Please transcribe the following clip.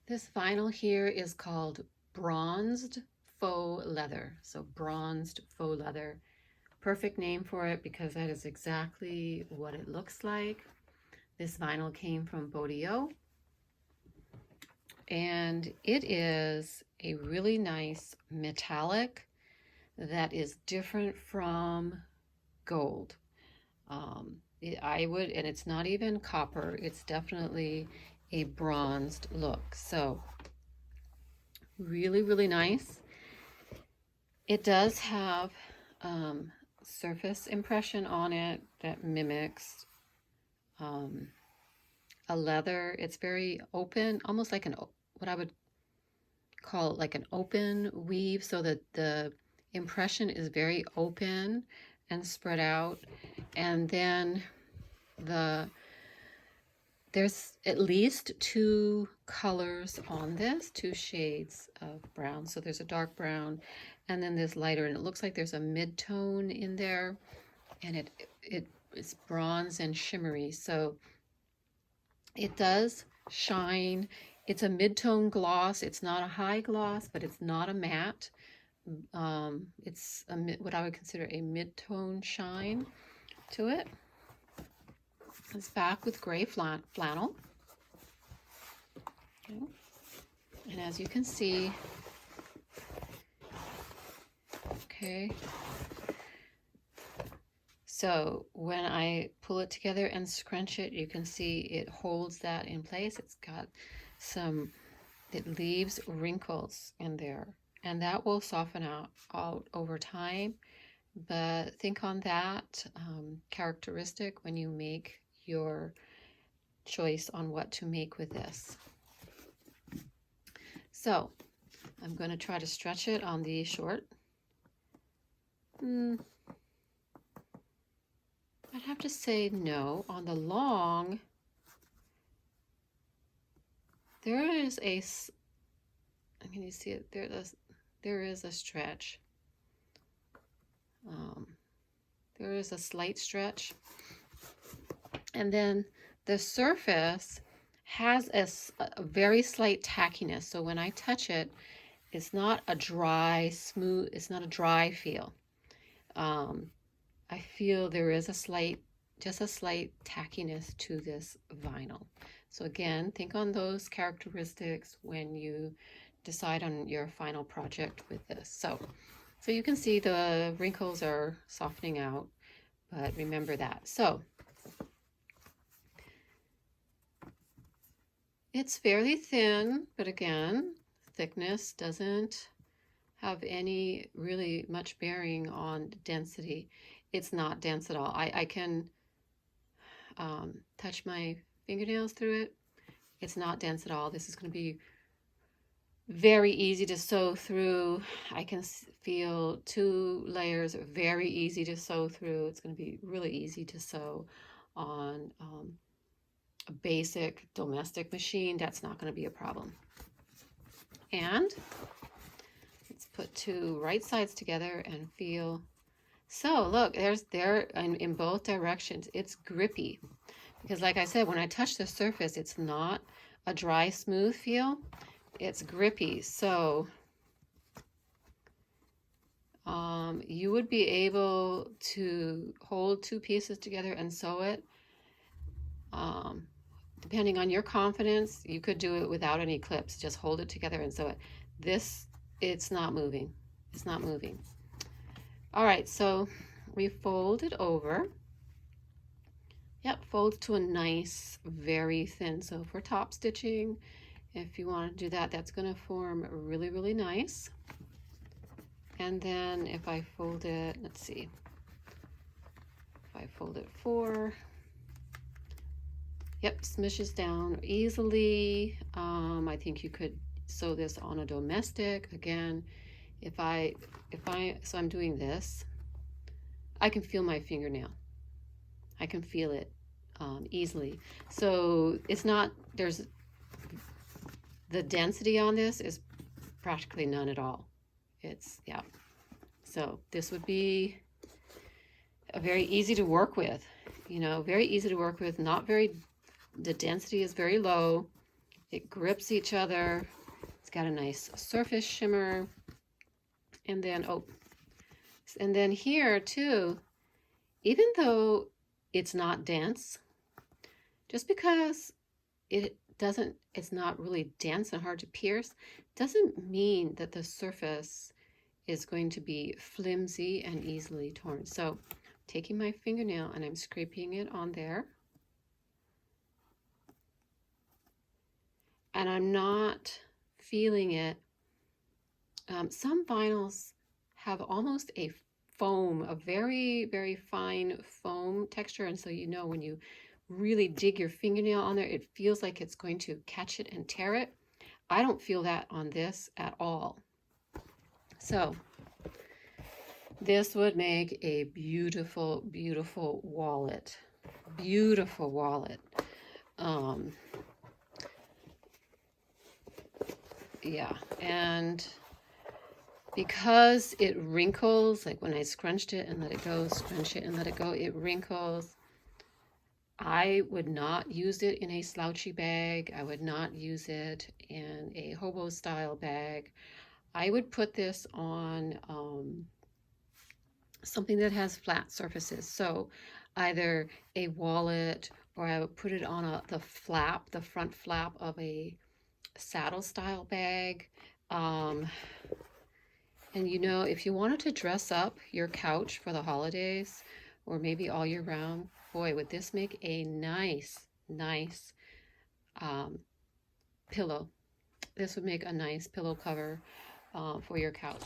This vinyl here is called bronzed faux leather. So bronzed faux leather. Perfect name for it because that is exactly what it looks like. This vinyl came from Bodio, and it is a really nice metallic that is different from gold. And it's not even copper, it's definitely a bronzed look. So really, really nice. It does have surface impression on it that mimics um, a leather. It's very open, almost like what I would call like an open weave, so that the impression is very open and spread out. And then the there's at least two colors on this, two shades of brown. So there's a dark brown and then this lighter, and it looks like there's a mid-tone in there, and it's bronze and shimmery. So it does shine. It's a mid-tone gloss. It's not a high gloss, but it's not a matte. It's what I would consider a mid-tone shine to it. It's back with gray flannel. Okay. And as you can see, okay, so when I pull it together and scrunch it, you can see it holds that in place. It's got it leaves wrinkles in there, and that will soften out over time. But think on that characteristic when you make your choice on what to make with this. So I'm going to try to stretch it on the short. I'd have to say no. On the long, there is a, I mean, you see it, there is a stretch. There is a slight stretch. And then the surface has a very slight tackiness. So when I touch it, it's not a dry, smooth, it's not a dry feel. I feel there is just a slight tackiness to this vinyl. So again, think on those characteristics when you decide on your final project with this. So you can see the wrinkles are softening out, but remember that. So it's fairly thin, but again, thickness doesn't have any really much bearing on density. It's not dense at all. I can touch my fingernails through it. It's not dense at all. This is going to be very easy to sew through. I can feel 2 layers, very easy to sew through. It's going to be really easy to sew on a basic domestic machine. That's not going to be a problem. And let's put 2 right sides together and feel. So look, there in both directions. It's grippy because, like I said, when I touch the surface, it's not a dry, smooth feel. It's grippy. So you would be able to hold 2 pieces together and sew it. Depending on your confidence, you could do it without any clips. Just hold it together and sew it. It's not moving. It's not moving. All right, so we fold it over. Yep, fold to a nice, very thin. So for top stitching, if you want to do that, that's going to form really, really nice. And then if I fold it, let's see, if I fold it 4, yep, smushes down easily. I think you could sew this on a domestic. Again, so I'm doing this, I can feel my fingernail. I can feel it easily. So it's not, the density on this is practically none at all. Yeah. So this would be very easy to work with, very easy to work with, the density is very low. It grips each other. It's got a nice surface shimmer. And then, oh, and then here too, even though it's not dense, just because it's not really dense and hard to pierce, doesn't mean that the surface is going to be flimsy and easily torn. So taking my fingernail and I'm scraping it on there. And I'm not feeling it. Some vinyls have almost a foam, a very, very fine foam texture. And so, you know, when you really dig your fingernail on there, it feels like it's going to catch it and tear it. I don't feel that on this at all. So this would make a beautiful, beautiful wallet. Beautiful wallet. Yeah, and because it wrinkles, like when I scrunched it and let it go, scrunch it and let it go, it wrinkles. I would not use it in a slouchy bag. I would not use it in a hobo style bag. I would put this on something that has flat surfaces. So either a wallet, or I would put it on the flap, the front flap of a saddle style bag. And you know, if you wanted to dress up your couch for the holidays or maybe all year round, boy, would this make a nice pillow. This would make a nice pillow cover for your couch.